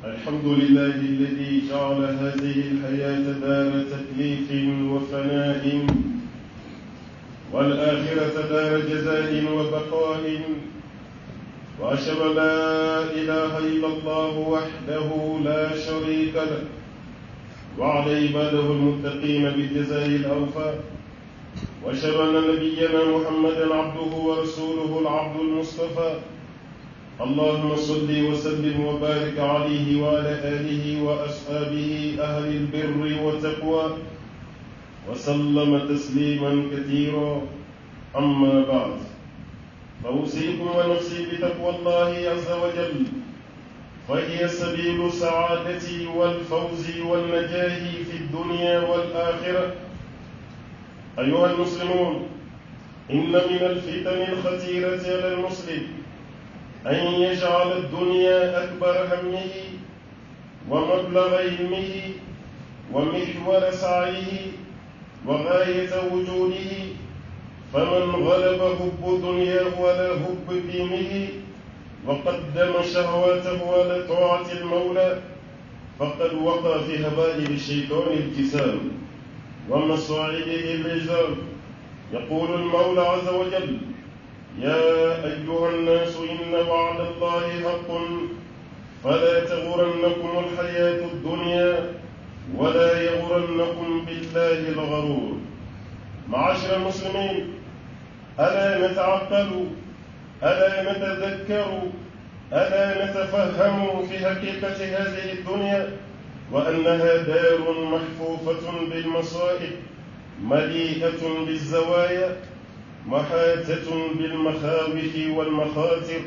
الحمد لله الذي جعل هذه الحياة دار تكليف وفناء والآخرة دار جزاء وبقاء، وأشهد أن لا إله إلا الله وحده لا شريك له وعد عباده المتقين بالجزاء الأوفى، وأشهد أن نبينا محمدا عبده ورسوله العبد المصطفى. اللهم صل وسلم وبارك عليه وعلى آله وأصحابه أهل البر والتقوى وسلم تسليما كثيرا. أما بعد، فأوصيكم ونفسي بتقوى الله عز وجل، فهي سبيل السعادة والفوز والنجاح في الدنيا والآخرة. أيها المسلمون، إن من الفتن الخطيرة على المسلم أن يجعل الدنيا أكبر همه ومبلغ علمه ومحور سعيه وغاية وجوده، فمن غلب حب دنياه على حب دينه وقدم شهواته على طاعة المولى فقد وقع في هبائل الشيطان الجسام ومصاعده الرجال. يقول المولى عز وجل: يا أيها الناس إن وعد الله حق فلا تغرنكم الحياة الدنيا ولا يغرنكم بالله الغرور. معاشر المسلمين، ألا نتعقل، ألا نتذكر، ألا نتفهم في حقيقة هذه الدنيا وأنها دار محفوفة بالمصائب مليئة بالزوايا محاتة بالمخاوف والمخاطر.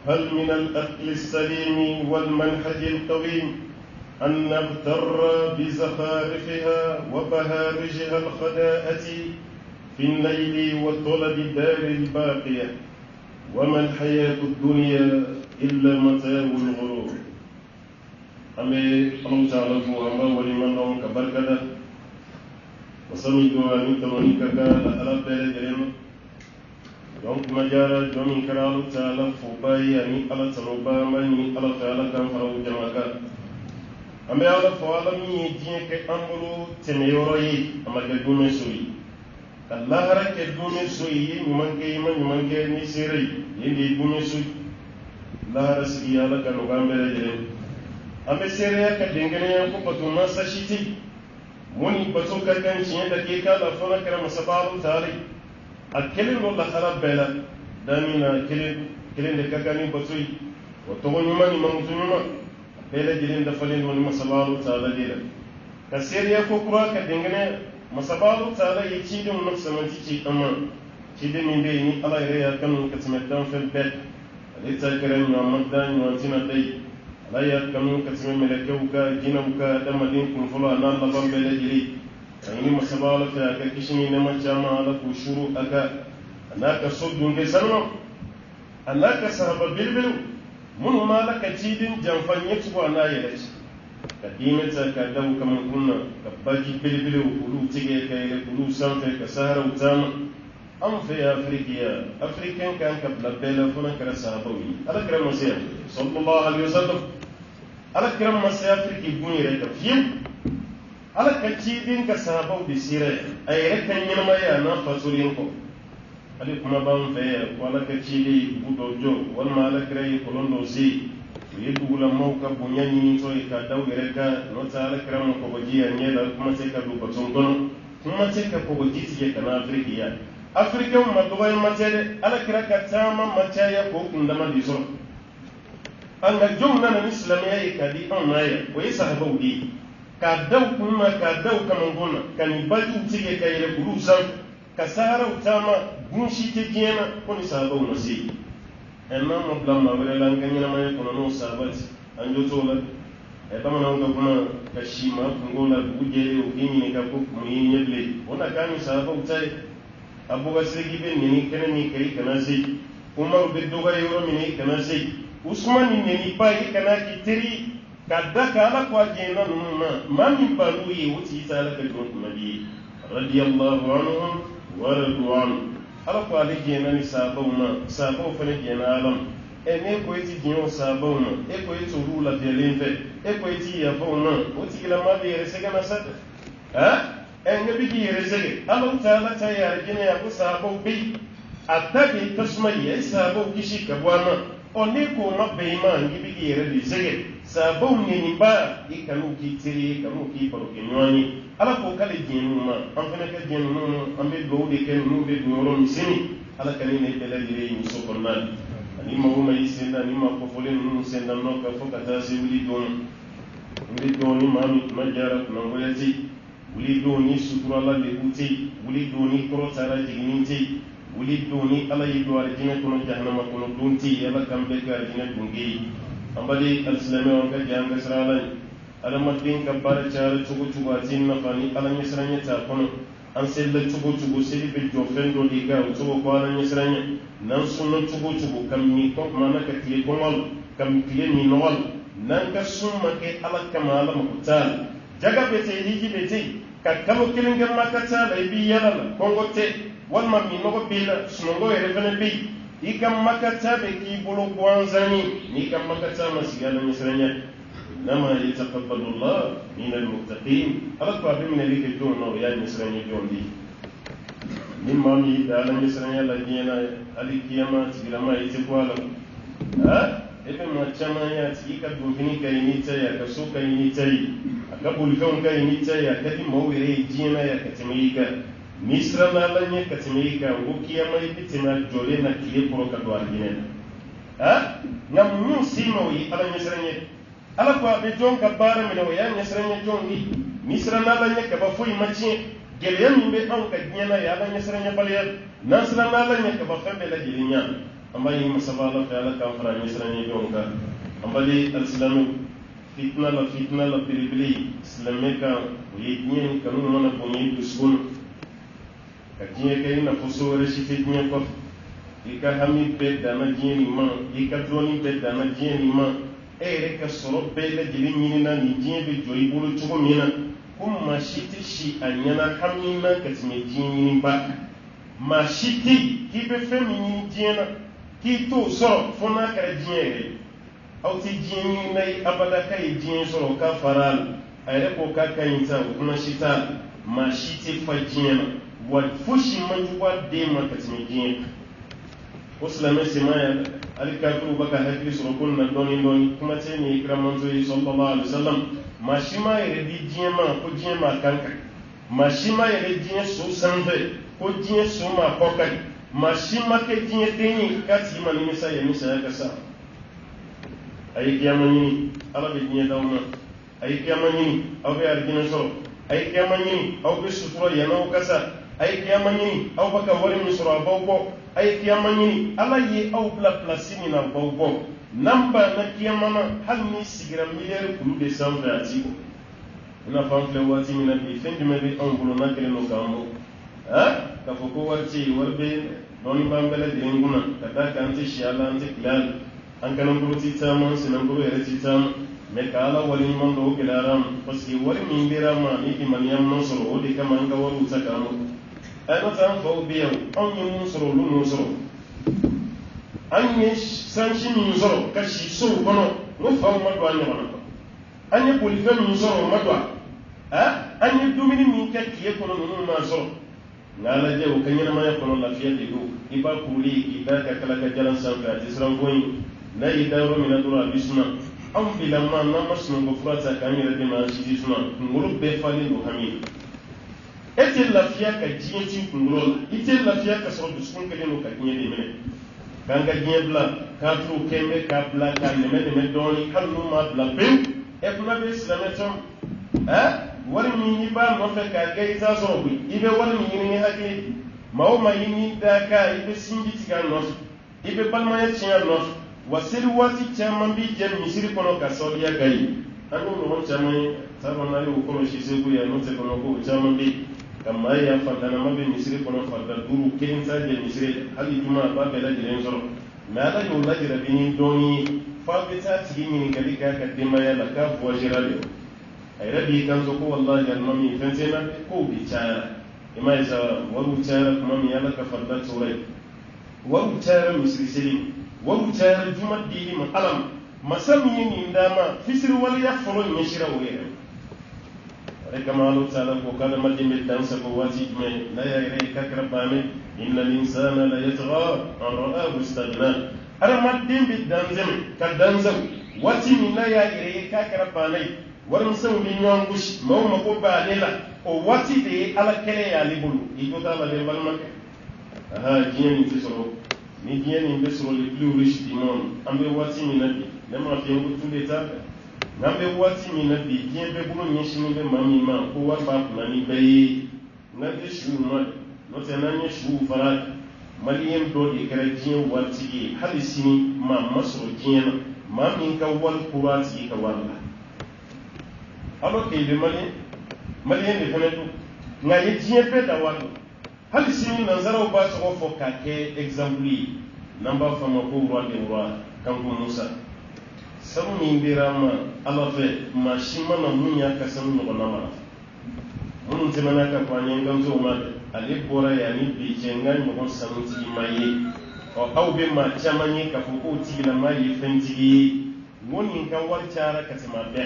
هل من العقل السليم والمنهج القويم أن نغتر بزخارفها وبهارجها الخداءة في النيل وطلب الدار الباقية؟ وما الحياة الدنيا إلا متاع الغرور. أمي الله تعالى فوهما ولمن لهم كبركة وسمي دواني تمني كاكا على بلد donc majara jomin karalu taala fubai ani ala tanoba mani ala taala kan faraw jamaka ambe ala fo ala mi dien ke ambulu temeyoro yi amaga dume soyi Allah harake dume soyi manke ni sirri yindi dume soyi Allah rasigi ala kan gambere jere ambe sirri ka dingene ko batu masa shiti muni batu ka kan ciye da ke kala fona kara masabaru tari أكلم والله خراب بلا دامنا كلين دكاكاني بسوي وتغني ماني ممتنما بلا جلين دفلين وني مسبالو تعالى ديلا كسير يا كوكرا كدنغنا مسبالو تعالى يتشيد من نفس من تيجي أما تشيد من بيني الله يريا كم كتمدان في البيت لتذكرني ومدان وانتنا دي الله يريا كم كتمد ملكوكا جنوكا دمدين كن فلا نال لبان بلا جلي يعني مسبالة في أكاكشني نما جامع على كشورو أكا أناك صدون كسرنا أناك سهب بالبلو من ما لك جيد جنفان يتبع أنا يلش كديمة كدو كما كنا كباجي بالبلو كلو تيجي كيل كلو سانفي كسهر وتام أم في أفريقيا كان قبل بلا فنا كلا سهبوي على كرم مسيح صلى الله عليه وسلم على كرم مسيح أفريقيا بني ريك فيم ala ka cidin ka sahabaw bi sire ay rek kan ñama ya na fasulin ko ali kuma ban fe wala ka cidi budo jo wal mala kray ko londo si yedu la mawka bu ñani ni to ka daw reka no ta ala kram ko baji ya ñela kuma se ka du ko songono kuma se ka ko baji ti ka na afrika ma do way matere ala kira ka tama mataya ko kundama di so anga jumna na islamiyya ka di on maya ko sahabaw di ka daw kuma ka daw kaman gona kan baju tige kay re kulu san ka sahara utama gunshi te jena ko ni sahabaw nasi enna mo blamma wala lan kan yana may ko no sahabati anjo to la e bamana ngo kuma ka shima ngona buje o gini ka ko mu yeble ona kan sahabaw tay abu gasri be ni kene ni kai kana sai umar be doga yoro ni kana sai usman ni bai kana ki tiri kadda kala kwa jena nuna mami baluye wuti sala ka don nabi radiyallahu anhu wa radu anhu ala kwa le jena ni sabaw ma sabaw fa le jena alam ene ko iti dion sabon e ko iti rula violente e ko iti ya fona o ti la ma be resega na sat ene bi ki resege Allah taala ta ya gine ya ko sabon bi ataki tasmai ya sabon kishi ka bwana oni ko ma be ma ngi bi ki resege sabon ni ba ikanu ki tiri kanu ki paro ki nyani ala ko kale dienu ma an fana ka dienu no an be do de ke no be do ro misini ala kale ne bela dire ni so kornal ani ma ko mai senda ni ma ko fole no senda no ka fo ka ta se wuli don ni ma mi ma jara ko no yati wuli don ni sutura la le uti wuli don ni ko tara jigini ti wuli don ni ala yi do ala jina ko no jahannama ko no dunti ala kambe ka jina dungi ambali alislami on ka janga sralan ala matin ka bara chara chugo chugo atin na fani ala nyesranya ta kono an sella chugo chugo seli be jo fendo di ga chugo ko ala nyesranya nan sunna chugo chugo kam ni ko mana ka tiye ko wal kam tiye ni nowal nan ka summa ke ala kamala mutal jaga be te hiji be te ka kamo kilinga makata la bi yala kongo te wal ma mi no ko bila sunongo ere fene bi ikam makata be ki bolo kwanzani ni kam makata masigala nyesranya nama yataqabbalu Allah min al-muttaqin alqa bi min alike jono ya nyesranya jondi mimma mi dala nyesranya la diena alikiyama tigirama yite kwala ebe ma chama ya tika dufini kai ni taya ka so kai ni tayi aka bulkan kai ni taya kadi mawire diena ya katimika misra na lanye katimika ngokia mai bitima jole na kile pro ka do algine ngam mu sima wi ala nyesranya ala ko be jon ka bara mi no ya nyesranya jondi misra na lanye ka ba fuyi machi gelem mi be an ka diena ya ala nyesranya balya nasra na lanye ka ba fambe la jilinya amba yi masabala fa ala ka fara nyesranya jonka amba li alislamu fitna la bilibili islameka yi nyen kanu mona bonyi duskun kajiye kay na fosore shi fitnya ko ika hami be dana jeni ma ika droni be dana jeni ma ere ka soro be la jeli nyina ni jebe joyi bulu chugo mina kuma shiti shi anyana hamina katime jeni ba ma shiti kibe femi ni jena ki to soro fona kara jeni au ti jeni nay abada kay jeni soro ka faral ayre ko ka kayinta kuma shita ma shiti fa jena wal fushi manjuwa de ma katime uslame simaya alikafiru baka hakili surukun na doni kuma ce ne ikraman zoyi sallallahu alaihi wasallam mashima yere di jema ko jema kanka mashima yere di so sanve ko di so ma kokai mashima ke di teni kati mani misa ya kasa ayi kiyamani ala be di dawma ayi kiyamani abe argina so ayi kiyamani abe sutura yana kasa ayi kiyamani aw baka wari misra bawbo ay kiyamani ala ye aw bla placini na bawbo namba na kiyamana hal ni sigira miliyar kulu de sanfɛ ati ina fan filɛ waati min na bi fɛn jumɛn bɛ anw bolo n'a kɛlen don k'an bɔ k'a fɔ ko wari tɛ yen wari bɛ dɔɔni b'an bɛɛ lajɛlen kunna ka d'a kan an tɛ si ala an tɛ tile ala an kanabolo ti caman senabolo yɛrɛ ti caman mɛ ka ala wale ɲuman dɔw gɛlɛyara ma parce que wari min dira ma ni limaniya ma sɔrɔ o de kama an ka wariw ta k'an bɔ n'o tɛ an faw bɛ yan anw ye mun sɔrɔ olu m'o sɔrɔ an ye sanji min sɔrɔ ka si sow kɔnɔ n'o faw ma don an ɲɔgɔn na an ye bolifɛn min sɔrɔ o ma don an ye dumuni min kɛ tile kɔnɔ ninnu ma sɔrɔ nka lajɛ o ka ɲɛnamaya kɔnɔ lafiya de don i b'a kuruli k'i da ka kala ka jalan sanfɛ a tɛ siran ko in n'a y'i da yɔrɔ min na dɔrɔn a bɛ suma anw bilama n'an ma sunɔgɔ fura ta k'an yɛrɛ dɛmɛ an si tɛ suma kunkolo bɛɛ falen don hami na e tɛ lafiya ka diɲɛ ci kunkolo la i tɛ lafiya ka sɔrɔ dusukun kelen don ka diɲɛ de minɛ k'an ka diɲɛ bila k'a turu kɛnbɛ k'a bila k'a nɛmɛ dɔɔni hali n'u m'a bila pewu e fana bɛ silamɛ tɔn wari min i b'a nɔfɛ k'a kɛ i t'a sɔrɔ koyi i bɛ wari min ɲini ni hakili maa o maa i ni da ka i bɛ sinji tigɛ a nɔfɛ i bɛ balimaya tiɲɛ a nɔfɛ wa seli waati caman b'i jɛ misiri kɔnɔ ka sababuya ka ye an y'o ɲɔgɔn caman ye sabu n'ale y'o kɔlɔsi segu yan n'o tɛ kɔnɔ ko o caman bɛ yen ka maa ye yan fantanama bɛ misiri kɔnɔ fanta duuru kelen t'a jɛ misiri hali juma a b'a bɛɛ lajɛlen sɔrɔ mɛ ala y'o lajarabi ni dɔɔni ye f'a bɛ taa tigi ɲininkali k'a ka denbaya la k'a voyagera de a yɛrɛ b'i kanto ko walahi alimami fɛn tɛ na kow bi cayara i m'a ye sa wariw cayara tuma min ala ka farida tora ye wariw cayara misiri seli warutar juma dili ma alam masami ni ndama fisir wal ya folo nyeshira were kama Allah ta'ala ko kana madin dan sa ko wati me la ya ire ka krabame innal insana la yatgha an ra'ahu istaghna ara madin dan zem ka dan zam wati ni la ya ire ka krabane warin san min yon gush maw ma ko ba lela o wati de ala kele ya libulu iko ta la le balma aha jien ni tisoro ni jien ni besoro le plus riche du monde ambe wati ni nabi nema fi ngu tunde ta ngambe wati mi na bi jien be bulu nyeshini be mami ma ko wa ba na ni be ngade shu ma no te na nye shu fara maliyem do de kare jien wati e halisini ma maso jien ma min ka wal kurati ka walla alo ke be maliyem de fene to ngaye jien be da walla halisini na zara ba so fo ka ke exemple namba fama ko roi de roi kanko Musa sabu min birama ala fe ma shima na munya ka sanu no na mara mun temana ka kwanye ngamzo ma ale bora ya ni bi jenga no sanu ti maye o au be ma chamanye ka ko ti na maye fenti woni kan war chara ka tema be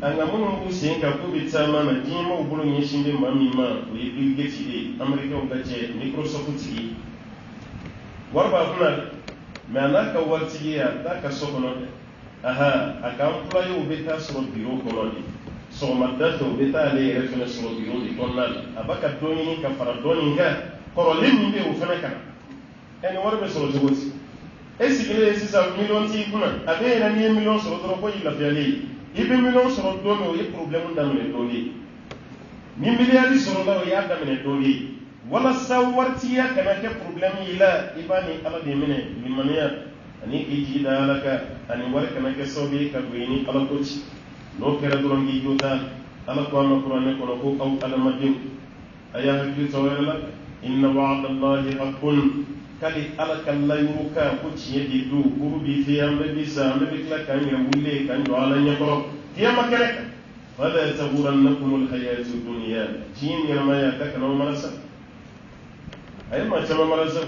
anga mun mu sen ka ko bi tsama na dimo bulu nyi shinde mami ma o yi bi geti e america o gaje microsoft ti warba kuna me anaka warti ya ta ka sokono aha akamployé o beta sur bureau koloni so madata o beta le refene sur bureau di konal abaka doni ka fara doni nga korolin ni be o fana kan en warbe so jogoti esigile sisa million ti kuna abe na ni million so do ko ila fiali ibe million so do me o ye problème ndamene doni ni milliard so do ya ndamene doni wala sawartiya kana ke problème ila ibani ala de mene limaniya ani iji da alaka ani warka na kesobe ka gweni ala kochi no kera duron gi jota ala ko ma qur'an ko ko aw ala madin aya hakki tawala inna wa'dallahi haqqun kali ala kallayuka kochi yedi du gurubi fi ambe bisa ambe kala kan ya wulle kan do ala nyakoro kiyama kereka fala taburannakum alhayatu dunya jin ya ma ya takana marasa ay ma chama marasa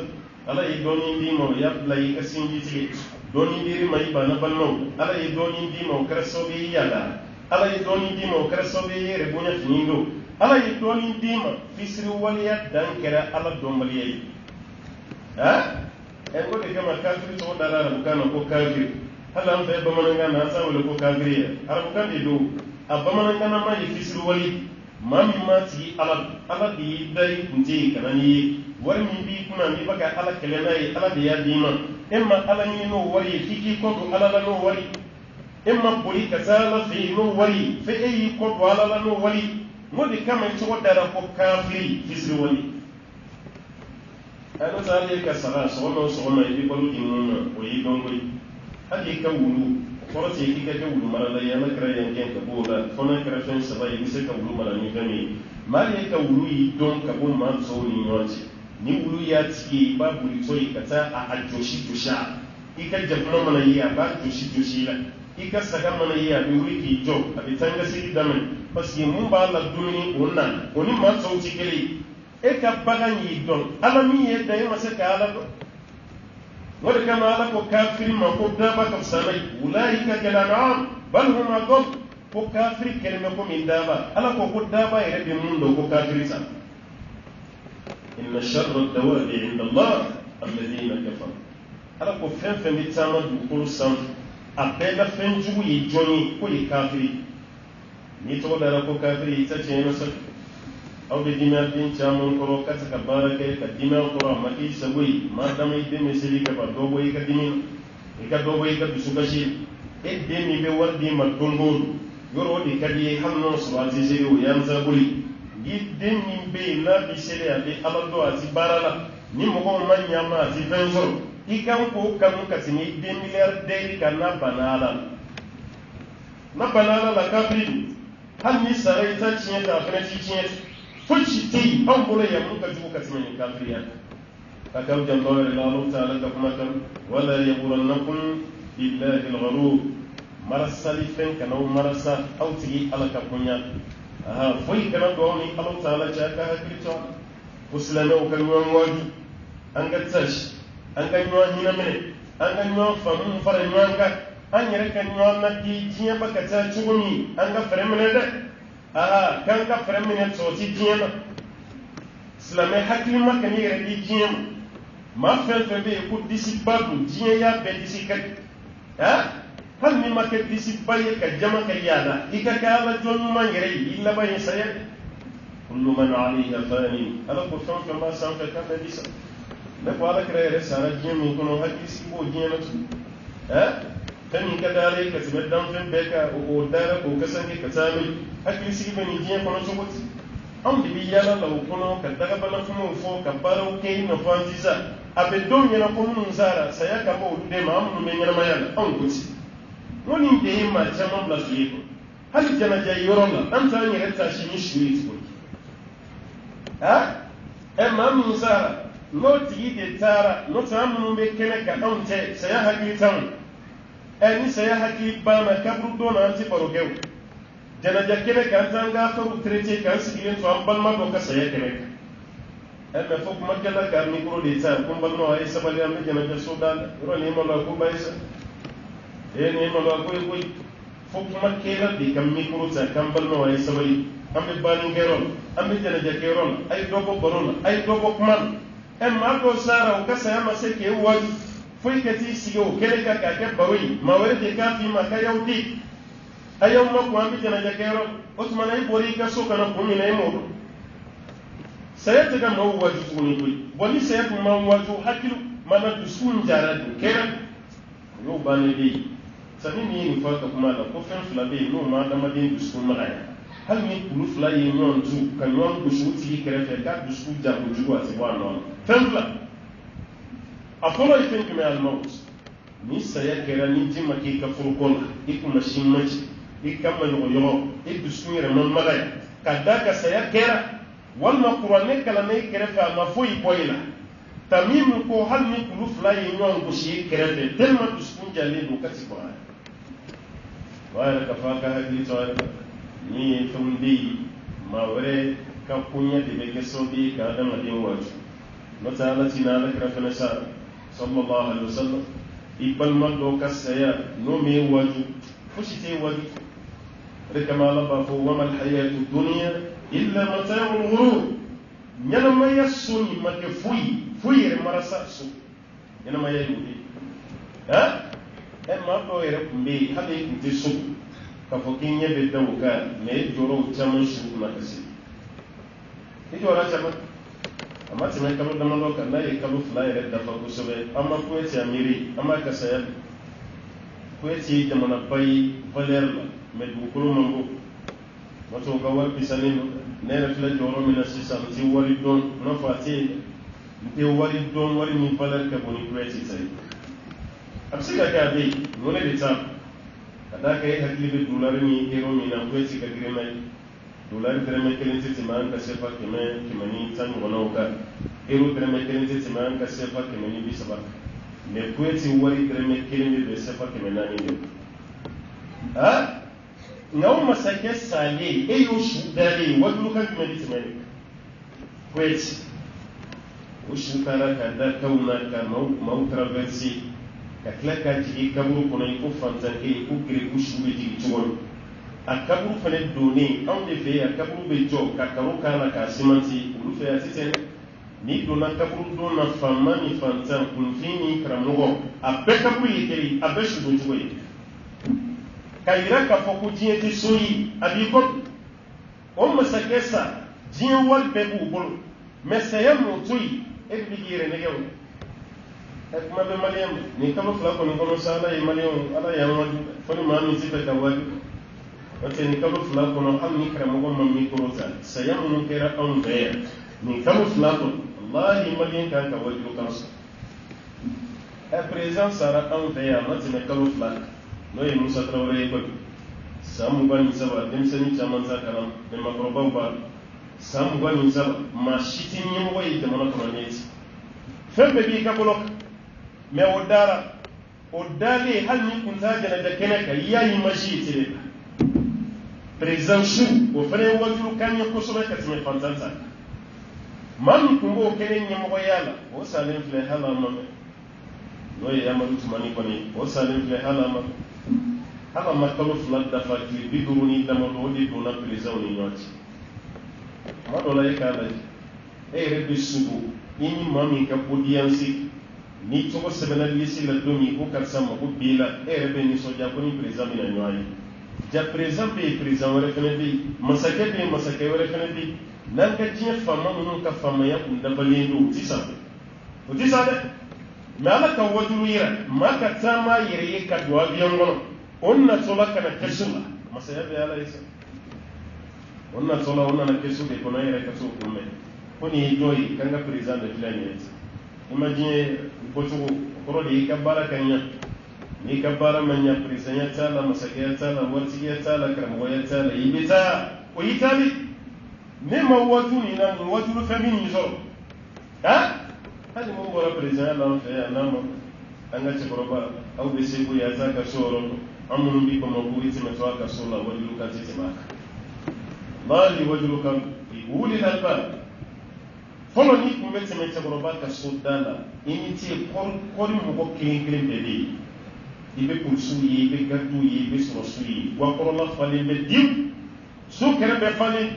ala yi doni ndimo ya play ka sinjiti doni ndiri mai bana balmo ala yi doni ndimo krasobe yala ala yi doni ndimo krasobe yere bonya finindo ala yi doni ndimo fisri waliya dankara ala dombaliyi ha en gode kama kafiri to dara bukana ko kafiri hala am fe bamananga na sa wala ko kafiri arabu kan do abamananga na mai fisri wali mami mati ala di dai kunti kanani wari mi bi kuna mi baka ala kelenai ala de ya dima emma ala ni no wari kiki ko do ala la no wari emma boli kazala fi no wari fe yi ko do ala la no wari modi kama to dara ko kafiri fisri wali ano zali ka sala so no ibi ko di mun o yi gongoi hadi ka wulu forti ki ka wulu mara la ya na kra yan ken ka bola fona kra fen sa ba yi se ka wulu mara ni gami mari ka wulu yi don ka bo ma so ni nyoti ni wulu ya tiki ba buri so yi kata a ajoshi tusha ika jabno mana yi ba joshi la ika saga mana yi bi wuri ki jo abi tanga sidi damen parce mun ba la dumini onna oni ma so ti kele e ka bagan yi don ala mi ye da ma se ka ala do wada kama ala ko kafiri ma ko da ba ka sanai ulaika jalanam bal hum adall ko kafiri kelme ko min daba ala ko daba ire be mun do ko kafiri sa إن شر الدواب عند الله الذين كفروا ala ko fɛn fɛn bɛ taama dugukolo sanfɛ a bɛɛ ka fɛn jugu ye jɔn ye ko ye kafiri n'i tɔgɔ dara ko kafiri i ta tiɲɛ na sa aw bɛ dimi a den caman kɔrɔ ka se ka baara kɛ ka dimi a kɔrɔ a ma k'i sago ye maa dama i den bɛ seli ka ban dɔ bɔ i ka dimi na i ka dɔ bɔ i ka dusukasi e den min bɛ wari d'i ma don o don yɔrɔ o de ka di ye hali n'o sɔrɔ a tɛ seli o y'an saboli ni den min bɛ yen n'a bɛ seli a bɛ ala dɔn a tɛ baara la ni mɔgɔw ma ɲa ma a tɛ fɛn sɔrɔ i kan k'o kanu ka tɛmɛ i den miliyardɛri kan n'a banna ala la kafiri hali ni sara i ta tiɲɛ ta a fana t'i tiɲɛ foyi si tɛ yen anw bolo yan mun ka jugu ka tɛmɛ nin kafiriya ka k'aw janto yɛrɛ la Alahu Taala ka kuma kan wala yaghurrannakum billahi al-gharur marasali fɛn kana aw marasa aw tigi ala ka bonya foyi kana don aw ni Alahu Taala cɛ ka hakili to ko silamɛw ka ɲɔgɔn waju an ka tashi an ka ɲɔgɔn hinɛ minɛ anga nyo famu fara nyanga anyere kan nyo na di jiya baka ta chugumi anga fremene de aha kan ka fremene so ti jiya na islamai hakili maka ni yere di jiya ma fen fen be ku disi badu jiya ya be disi kat ha hal ni maka disi baye ka jama ka yana ikaka ba jonu man yere illa baye sayad kullu man alayha fani ala ko fen fen ma san fe ka be disa da ko ala kare sara jiya mi kono hakili si bo jiya na tu ha tani ka dare ka tibe dan fen be ka o dare ko kasange ka sami hakili si bani jiya kono so boti am de bi yala law kono ka daga bala fumo fo ka baro ke no fantiza abe don yana ko mun zara saya ka bo de ma am no me nyana mayala am kuti woni de ma chama bla suye hal jana jay yorola am ta ni reta shi ni shuyi ko ha e ma mun zara no ti de tara no ta mun be kene ka am te saya hakili tan e ni saya hakili ba ma kabru do na anti baro gew jana jakene kan tanga faru traité kan sigilin to am balma do ka saya kene ebe fok makela ka micro de ta ko balma ay sabali am jana ja sudan ro ni mo la ko baysa e ni mo la ko ko fok makela de kam micro ta kam balma ay sabali am be bani ngero am jana jakero ay dogo boron ay dogo man e ma do sara o ka saya ma se ke waji foi ke ti sigo kele ka ka ke bawi ma were de ka fi ma ka yawti ayo ma ko ambi jana jakero osmana ay bori ka so kana ko mi nay mo sayata ga ma waju ko ni koy boni sayata ma waju hakilu mana dusun jaradu kera yo bane de sabi ni fa ka kuma la ko fen fla be no ma dama de dusun ma ya hal ni kulu fla yi non tu kan non dusu ti kere fe ka dusu jabu jugo ati wa non fen fla afolo I think me al maut ni saya kera ni jima ki ka furkon ikuma shimmaci ikama yoyo idusu yere mon magaya kadaka saya kera walma qur'ane kala ne kerefa ma foyi boyla tamim ko hal ni kulu fla yi non ko shi kerefe telma dusu jalle do kati qur'an wala ka fa ka hadi to ni fundi ma wore ka kunya de be keso bi ka da ma din waju no ta ala tina la kerefe na sa sallallahu alaihi wasallam ibal ma do ka saya no me waju fushite waju rekama la ba fo wa mal hayatu dunya illa mata'ul ghurur nyana ma yasuni ma ke fuyi marasa su nyana ma yudi ha e ma do yere kumbe hade kunti su ka fo kinye be dawka me joro chaman su ma kasi e jora chaman amma time kalo da malo kan nayi kalo fla yere da fa kusobe amma ko eti amiri amma ka sayal ko eti da mana bai valer la me du ko mambo wato ga war bisanin ne na fla joro mina sisa ti wari don no fati te wari don wari ni valer ka boni ko eti sai absika ka be no ne bitam kada kai hakili be dollar ni euro mina ko eti ka gremai dollar gremai kelen ti man ka sefa kemani tan wono ka euro gremai kelen ti man ka sefa kemani bi saba me ko eti wari gremai kelen be sefa kemani ni ha ngaw masake sale eyo shu dare wadu kan kemani timani ko eti o shu tara ka da kauna ka mau traversi ka klaka ji kaburu kono ko fantanke ko kire ko shu be ji tuwon a kaburu fane doni an de fe a kaburu be jo ka karo kana ka simanti ulu fe asiten ni dona kaburu dona famma ni fantan kun fini kramogo a be kaburu yekeri a be shu do tuwe ka ira ka foku jiye ti soyi abi ko on masakesa jiye wal be bu bol mesaya mo tuyi e bi gire ne gew e kuma be maliyam ni kama fla ko ni kono sala e maliyam ala ya mo foni ma mi sibe ka wadi wate ni kalo fula kono am ni karamogo mam mi korota sayam mun kera on veya ni kalo fula kono wallahi malien kan ka wajiro kanso e présent sara on veya mati ne kalo fula no e musa trawre ko samu bani saba dem sani chaman zakaram ne makroba ba samu bani saba ma shitin yimo yi de mona kono neti fembe bi ka bolok me odara odale hal ni kunta jana da kenaka yayi mashi tire président chou o fane wajuru kanya ko so ka time fantanza man kumbo kenen nyamo yala o salen fle hala mame n'o ye Amadu Tumani kɔni o salen filɛ hali a ma kalo 2 dafa tile 50 damadɔ o de donna président ni ɲɔgɔn cɛ tuma dɔ la e k'a lajɛ e yɛrɛ bɛ sugo i ni maa min ka audience ni tɔgɔ sɛbɛnna liste la don min ko karisa mako b'e la e yɛrɛ bɛ nisɔndiya ko ni président bɛna ɲɔgɔn ye ja président bɛ yen président wɛrɛ fana bɛ yen masakɛ bɛ yen masakɛ wɛrɛ fana bɛ yen n'an ka diɲɛ faama minnu ka faamaya kun dafalen don o ti sa dɛ mais ala ka wajulu yira maa ka taama yɛrɛ ye ka don avion kɔnɔ o natɔla ka na kɛsu la masaya bɛ ala ye sa o natɔla o nana kɛsu de kɔnɔ e yɛrɛ ka so kunbɛn ko nin ye jɔn ye k'an ka président de filɛ nin ye i ma diɲɛ bɔcogo o kɔrɔ de y'i ka baara ka ɲa n'i ka baara ma ɲa présidenya t'a la masakɛya t'a la waritigiya t'a la karamɔgɔya t'a la i bɛ taa o y'i taali ne ma waju nin na mun wajulu fɛn min nin sɔrɔ hali mun bɔra présidenya la an fɛ yan n'a ma an ka cɛkɔrɔba aw bɛ segu yan a t'a ka so yɔrɔ dɔn an minnu bɛ Bamako i tɛmɛtɔ a ka so la wajulu kan tɛ tɛmɛ a kan maali wajulu kan wuli la ba fɔlɔ ni tun bɛ tɛmɛ cɛkɔrɔba ka so da la i ni ce kɔri mɔgɔ kelen kelen bɛɛ bɛ yen i bɛ polisiw ye i bɛ garidiw ye i bɛ sɔrɔsiw ye wakɔrɔla falen bɛ diw so kɛrɛ bɛ falen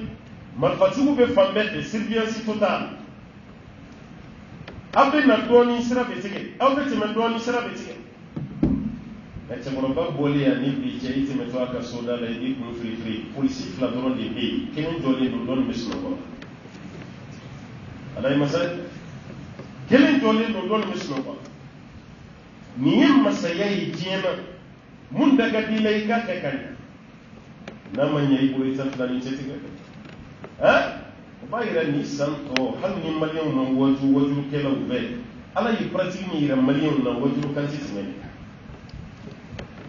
marifatigiw bɛ fan bɛɛ fɛ surveillance totale aw bɛ na dɔɔnin sira bɛ tigɛ aw bɛ tɛmɛ dɔɔnin sira bɛ tigɛ nka cɛkɔrɔba bɔlen yan ni bi cɛ i tɛmɛtɔ a ka so da la i b'i kun firifiri polisi 2 dɔrɔn de bɛ yen kelen jɔlen don dɔɔnin bɛ sunɔgɔ la alayi masa kelen jɔlen don dɔɔnin bɛ sunɔgɔ nin ye masaya ye diɲɛ na mun da ka di i la i k'a kɛ ka ɲɛ n'a ma ɲɛ i bolo i tɛ filani cɛ tigɛ o b'a yira nin san tɔ hali ni maliyɛnw ma wajulukɛlaw bɛɛ ala ye pratique min yira maliyɛnw na wajulu kan tɛ tɛmɛ nin kan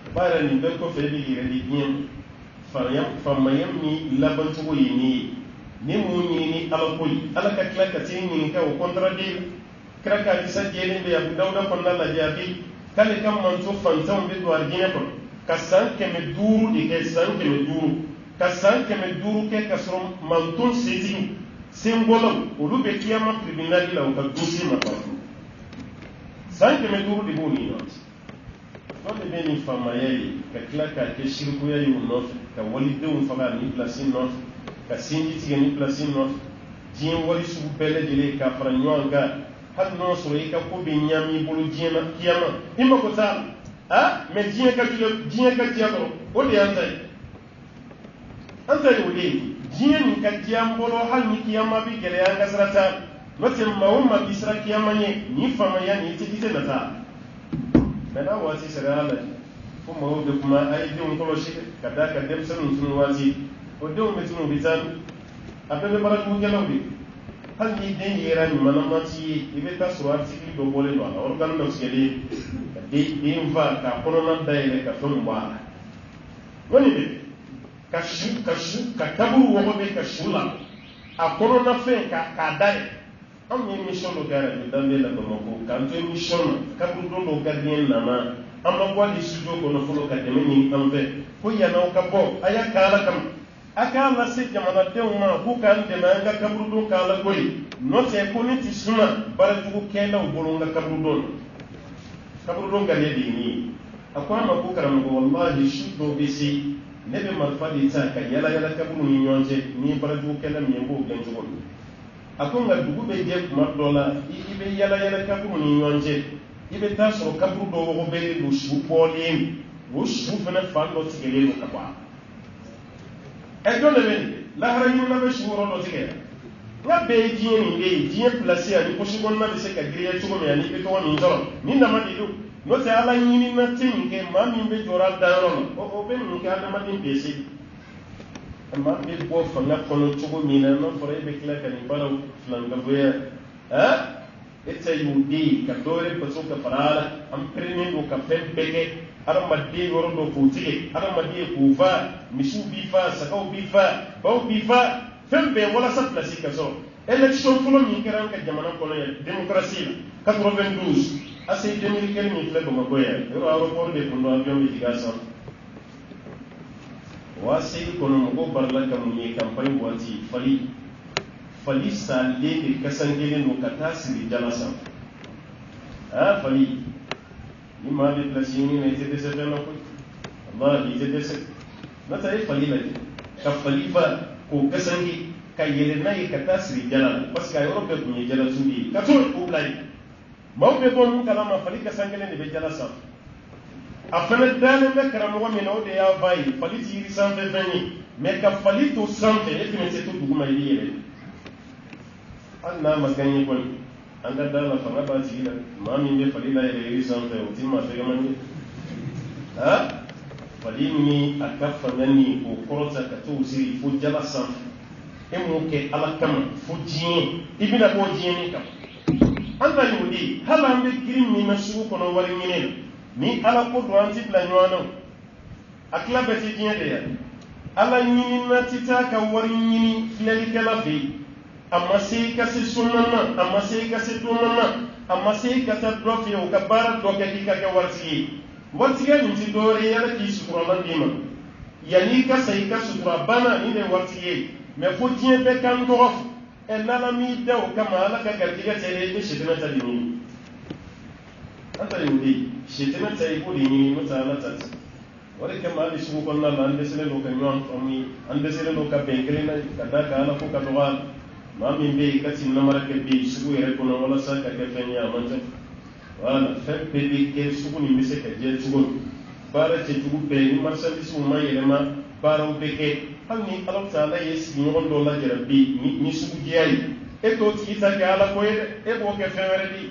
o b'a yira nin bɛɛ kɔfɛ e bɛ yɛrɛ di diɲɛ faamaya min labancogo ye nin ye ni mun ɲini ni ala ko ye ala ka tila ka t'e ɲininka o contradire kira ka hadisa jɛlen bɛ Abu Dawuda kɔnɔna lajɛ a bɛ k'ale ka manto fantanw bɛ don alijinɛ kɔnɔ ka san 500 de kɛ san 500 ka san 500 kɛ ka sɔrɔ manton setigiw senbɔlaw olu bɛ kiyama tribunal la u ka dossier ma ban san 500 de b'o ni ɲɔgɔn cɛ dɔ de bɛ nin faamaya ye ka tila k'a kɛ sirikuya ye o nɔfɛ ka walidenw faga ni pilasi nɔfɛ ka sinji tigɛ ni pilasi nɔfɛ diɲɛ wari sugu bɛɛ lajɛlen ka fara ɲɔgɔn kan hali n'o sɔrɔ i ka ko bɛ ɲami i bolo diɲɛ na kiyama i mako t'a la mais diɲɛ ka diya dɔrɔn o de y'an ta ye an ta ye o de ye diɲɛ nin ka diya an bolo hali ni kiyama bɛ gɛlɛya an ka sira t'a la n'o tɛ maa o maa bɛ sira kiyama ɲɛ nin faamaya nin i tɛ na taa mais n'a waati sera y'a lajɛ ko maaw bɛ kuma a ye denw kɔlɔsi ka d'a kan denmisɛnninw tunu waati o denw bɛ tunu u bɛ taa a bɛɛ bɛ baaratugukɛlaw de hali ni den yera ɲumanama t'i ye i bɛ taa sɔrɔ article dɔ bɔlen don a la organe dɔ tigɛlen ka den fa k'a kɔnɔna dayɛlɛ ka fɛnw bɔ a la ŋɔni bɛ ka kaburu wɔgɔ bɛ ka su la a kɔnɔna fɛn k'a dayɛlɛ anw ye émission dɔ kɛ radio Danbe la Bamako k'an to émission na kaburu don dɔ gardien nana an ma bɔ hali studio kɔnɔ fɔlɔ ka dɛmɛ ɲini an fɛ ko yann'aw ka bɔ a y'a kɛ Ala kama a k'a lase jamanadenw ma k'u k'an dɛmɛ an ka kaburu don k'a lagoyi n'o tɛ ko ne tɛ suma baarajugukɛlaw bolo n ka kaburu don na kaburu don gale de ye nin ye a ko an ma ko karamɔgɔ wallahi su dɔw bɛ se ne bɛ marifa de ta ka yala yala kaburu ni ɲɔgɔn cɛ ni ye baarajugukɛla min ye n b'o gɛn cogo min a ko nka dugu bɛ jɛ tuma dɔ la i bɛ yala yala kaburu ni ɲɔgɔn cɛ i bɛ taa sɔrɔ kaburu dɔw wɔgɔ bɛ don su bɔlen o su fana fan dɔ tigɛlen don ka bɔ a la dɔ de bɛ nin lahara ɲinina bɛ su yɔrɔ dɔ tigɛ nka bɛɛ ye diɲɛ nin de ye diɲɛ pilasi ani posi kɔnɔna bɛ se ka giriya cogo min ani i bɛ tɔgɔ min sɔrɔ ni nama de don n'o tɛ ala ɲinina tɛ nin kɛ maa min bɛ jɔra a dayɔrɔ la o bɛ nin kɛ adamaden bɛɛ se maa bɛ bɔ fanga kɔnɔ cogo min na n'a fɔra e bɛ tila ka nin baaraw filankafoya e tɛ y'o de ye ka dɔwɛrɛ bato ka fara a la an perenen don ka fɛn bɛɛ kɛ adamaden yɔrɔ dɔ k'o tigɛ adamaden k'o fa misiw b'i fa sagaw b'i fa baw b'i fa fɛn bɛɛ walasa pilasi ka sɔrɔ élection fɔlɔ min kɛra an ka jamana kɔnɔ yan démocratie la 92 ACI 2015 min filɛ Bamakɔ yan yɔrɔ aéroport de tun don avion bɛ jigin a sanfɛ o ACI kɔnɔ mɔgɔw barila ka mun ye campagne waati fali salen de kasan kelen don ka taa siri jala sanfɛ Fali ni ma de place ni ne te dese fenn ko Allah ni te dese mata e falila ka falifa ko kasangi ka yele nay ka tasri jalal parce que Europe ko ni jalal sundi ka to ko blay mawbe bon kala ma falika sangale ne be jalal sa afana dale me karamo mi no de ya vai faliti iri sanfe fenni me ka falito sanfe e fini se to duguma yele anna maganye kon anda dala fanga ba tila mami be falila iri sanfe o timma fe gamani ha falimi akafa nani ko korota ka to siri fo jala sanfe e mo ke ala kama fo jien ibina ko jien ni kam anda ni wudi hala mbe girin ni na suko kono wari nyine ni ala ko do anti bla nyano akla be ti jien de ya ala nyini na tita ka wari nyini filali kala fi amma sai ka se sunna amma sai ka se tunna amma sai ka ta do fi o ka bara do ka ki ka warsi warsi ya ni dore ya ki sukura man dima yani ka sai ka sukura bana ni de warsi me fo jien be kan do e nana mi da o kama ala ka gardiga tele be shitana ta dini anta yudi shitana ta ko dini mutala ta wala kama ali su ko na ande sele lo kan yon fami ande sele lo ka bengre na kada ka ala ko ka dogal ma min be ka tin na marake be su yere ko na wala sa ka ke fenya manta wala fe be be ke su ko ni mise ka je su bara ce tugu be ni marsali su ma yere ma bara o be ke hanni Allah ta'ala yes ni on do la jarabi ni su jiyari e to ti ta ga ala ko e bo ke fewere di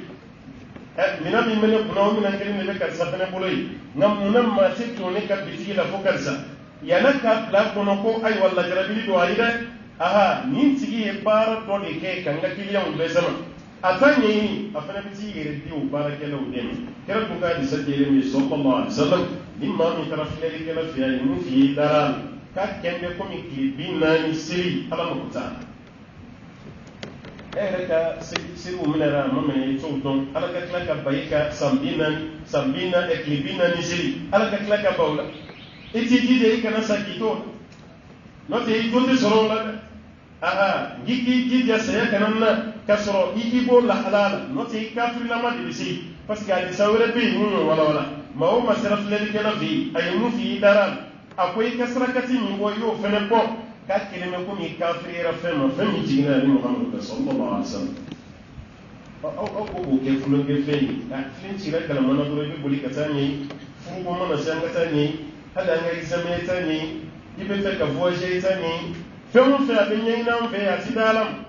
mina mi mene kuno mina ngene ne ka sabane boloy ngam munam ma se to ne ka biti la fokarsa yana ka la kono ko ay walla jarabi do ayida aha ni tigi e bara do de ke kan ga kiliyan be sama atanye ni afana biti yere di o bara ke law dem kera ko ga di sajjele mi sallallahu alaihi wasallam nimma mi tarafile ke la fiya ni fi daral ka kende ko mi klibi nani siri ala mo kuta reka siri o minara mamene to don ala ka klaka bayika sambina e klibi nani siri ala ka klaka bawla iti dide kana sakito no te ito te soro la aha giki gija saya kananna kasoro iki bo la halala no te kafir la ma dibisi parce que ali sawre bi mun wala ma o masraf le kana fi ay mu fi daral akwai kasrakati mi wo yo fene ko ka keleme ko mi kafira fema femi jigina ni Muhammad sallallahu alaihi wasallam au ko ke fulo ke feni ka fin tira kala mana do be boli katani fu ko mana sanga tani hada ngai zame tani ibe ta ka voje tani femu fe abin yin nan fe atidalam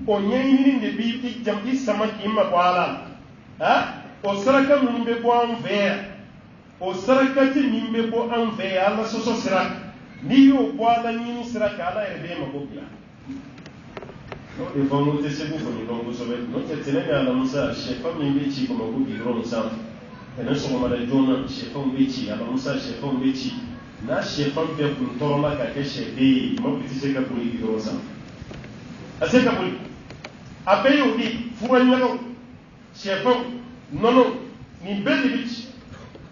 o yin ni de bi ti jam isama ki ma kwala ha o saraka mun be bo an fe o sarakati min be ko an fe Allah soso sira ni yo bo ala ni sira ka ala erbe ma ko bila no de famu te se bu ko ni dongo so be no te tene ala musa shefa min be ci ko ma ko bi ron sa ene so ma da jona shefa min be ci ala musa shefa min be ci na shefa be kun torla ka ke shefe mo bi se ka ko ni ron sa ase ka ko abe yo di fuwa nyako shefa nono ni be di bici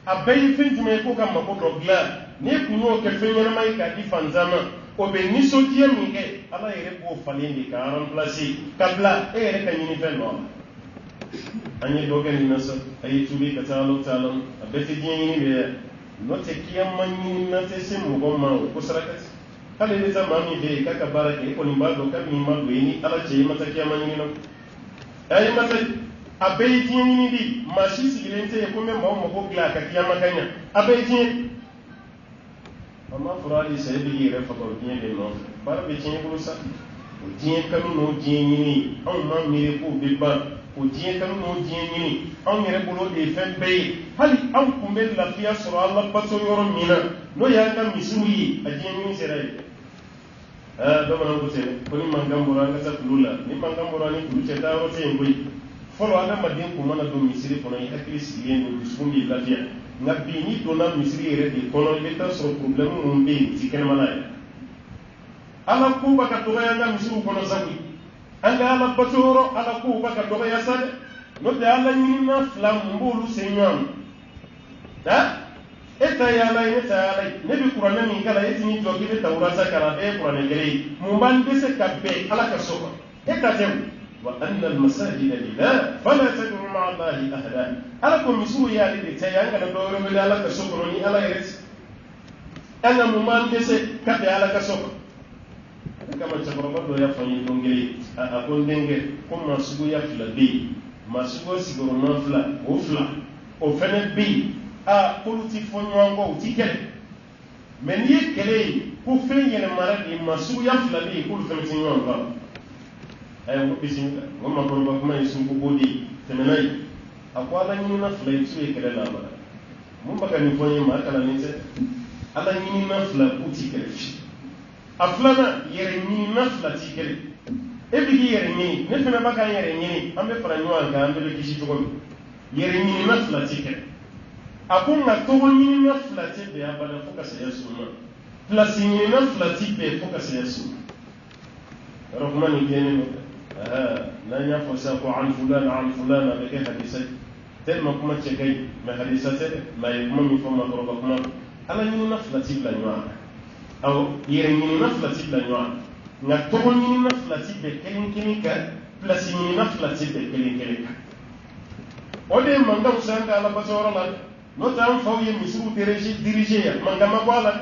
abai fin jume ko kan mako dogla ne kunyo ke fenyana mai ka di fanzama o be ni so tie mi ke ala yere ko falindi ka remplacer kabla e yere kan yini fen no anyi dogen ni nasa ayi tubi ka talo talo abeti yini be no te kiyam manyi na te sim mo gomma ko sarakat kale ne zamani be ka ka barake ko ni mbado ka mi madu ni ala ce mata kiyam manyi no ayi mata abai jini di mashi sigilente ya kuma mawa mako gila ka kiyama kanya abai jini amma furali sai bi yi rafa ba jini da no bara be jini bulusa o jini kanu no jini ni an ma mire ko bibba o jini kanu no jini ni an mire bulo de fen bay hali an kumbe lafiya sura Allah bato yoro mina no ya kan misuri a jini ni serai do man ko te ko ni mangambura ka ta kulula ni mangambura ni kuluce ta rote ngoyi folo adamaden ko mana do misiri kono yi hakili sigilen do dusukun lafiya nga bi ni donna misiri yɛrɛ de kɔnɔ i bɛ taa sɔrɔ problème mun bɛ yen ti kɛnɛmana ye ala ko bɛ ka dɔgɔya an ka misiriw kɔnɔ sabu an ka ala bato yɔrɔ ala ko bɛ ka dɔgɔya sa dɛ n'o tɛ ala ɲinina fila mun b'olu se ɲɔgɔn ma e ta ye ala ye ne ta ye ala ye ne bɛ kuranɛ min kala e ti ni jɔ k'i bɛ tawurasa kalan e ye kuranɛ kelen ye mun b'an dɛsɛ ka bɛn ala ka so kan e ta tɛ o وأن المساجد لله فلا تدعوا مع الله أحدا ألكم مسوء يا لدي تيانك ندور من الله كسكرني على يرس أنا ممان كسي كبي على كسكر كما تقربوا يا فني دونجلي أكون دينجل كم مسوء يا فلبي مسوء سيقول ما فلا وفلا وفنت بي أقول تفنيوانغو تيكل من يكلي كوفين ينمرني مسوء يا فلبي كل فنتيوانغو ayo bismillah ngoma ko ba kuma yisun ko bodi temenai akwala ni na fly su e kala la ba mun baka ni fonye ma kala ni se ala ni na fla puti kala fi aflana yere ni na fla ti kala e bi yere ni ne fena baka yere ni ambe fara ni wa ga ambe kishi to ko yere ni na fla ti kala akun na to ni na fla ti be abala foka se yasuma plus ni na fla ti be foka se yasuma rahmani kene لن يفسق عن فلان بكي حديثي تلما كما تشكي ما حديثاتي ما يكمن فما قربكما ألا يني نفلة تبلا نوع أو يرني نفلة تبلا نوع نكتبون يني نفلة بكلين كلينكا بلس يني نفلة بكلين كلينكا ودي من دم سانك على بصورة لك نوتان فوي مسرو ديريجيا من دم أقوالا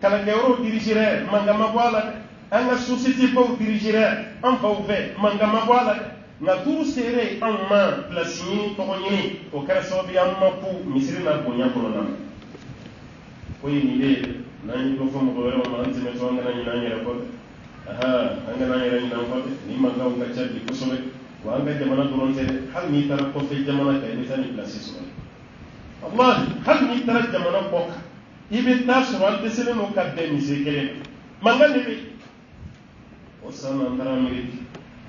كلا كيورو ديريجيا من دم أقوالا anga société pour diriger en faveur mangama wala na turu sere en ma place ni to ni o kara so bi amma pu misiri na ko nya ko na ko ni de na ni ko fo mo ko ma anti me to anga na ni ra ko anga na ni ra ni na ko ni manga o ka chadi ko so be wa anga jamana duron sere hal ni tara ko fe jamana ka ni tani place so Allah hal ni tara jamana ko ibe ta so al desele no ka de misiri kele manga ni Osama andara Amerique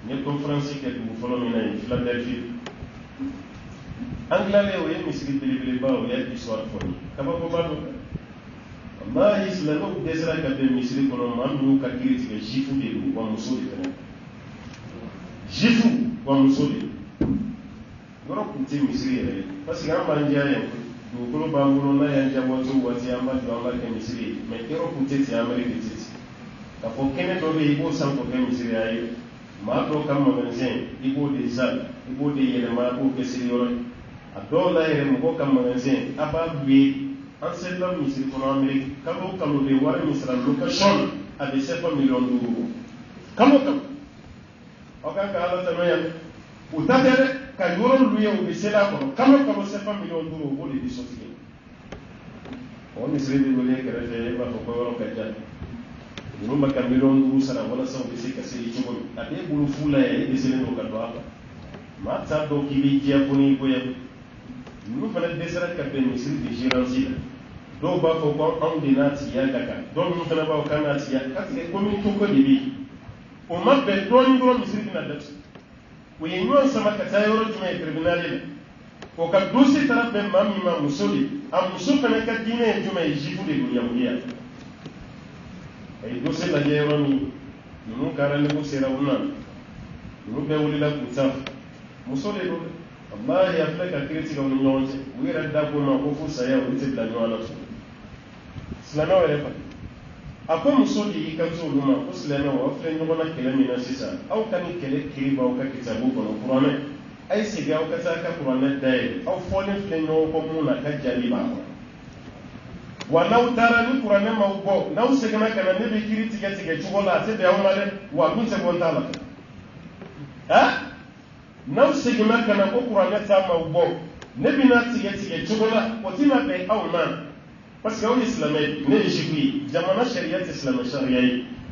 ne conférence ke du folo mina en Philadelphia anglais o yemi sigi bele ba o ya histoire fo kaba ko ba do wallahi islamo desra ka be misri ko no mamnu ka kiriti ke jifu de wa musuli tan jifu wa musuli goro ku ti misri re parce que amba njaye du ko ba ngoro na ya njabo to wati amba do amba ke misri me kero ku ti Amerique ti ka fo kene do be ibo san ko ke misiri ayi ma do kam ma benzen ibo de zal ibo de yele ma ko ke siri yoro adola yele mo kam ma benzen aba bi an sella misiri ko Amerique kalo kalo de war misra location ade 7 million d'euros kalo o ka ala tamaya utate ka yoro luye o be sela ko kalo 7 million d'euros bo de sofi o misiri de le kere fe ba ko yoro ka jani Numa kamilon duru sana wala sa obisi kasiri chugo ade bulu fula ya desele no kado apa ma ta do kibi kia puni boya nu fana desera ka be misiri de giransi do ba ko ko on dinati ya daga do nu fana ba ko kanati ya kasi ko mi to ko dibi o mabbe do ni do misiri na dat wo ye nyon sama ka tayoro tuma tribunal ile ko ka dosi tarabbe mami ma musuli am musul fana ka dine tuma jifu de yahudiya ay dossier la jeero ni nu karale ko sera wona nu be wuli la kuta musole do wallahi aflaka critique on nyonje wira da ko ma ko fu saya o te bla nyona so slana wala fa ako musoli kan so luma ko slana wa fle no na kele mina sisa au kan kele kiri ba ka kitabu ko qur'an ay siga o ka ta ka qur'an dai au folen fle no ko muna ka jali ba wa naw tara ni qur'an ma ubo naw segana kana ne be kiri tige tige chugola te be awmale wa min se bontala naw segana kana ko qur'an ta ma ubo ne bi na tige tige chugola o tina be awma parce que on islamé ne jibi jamana sharia islamé sharia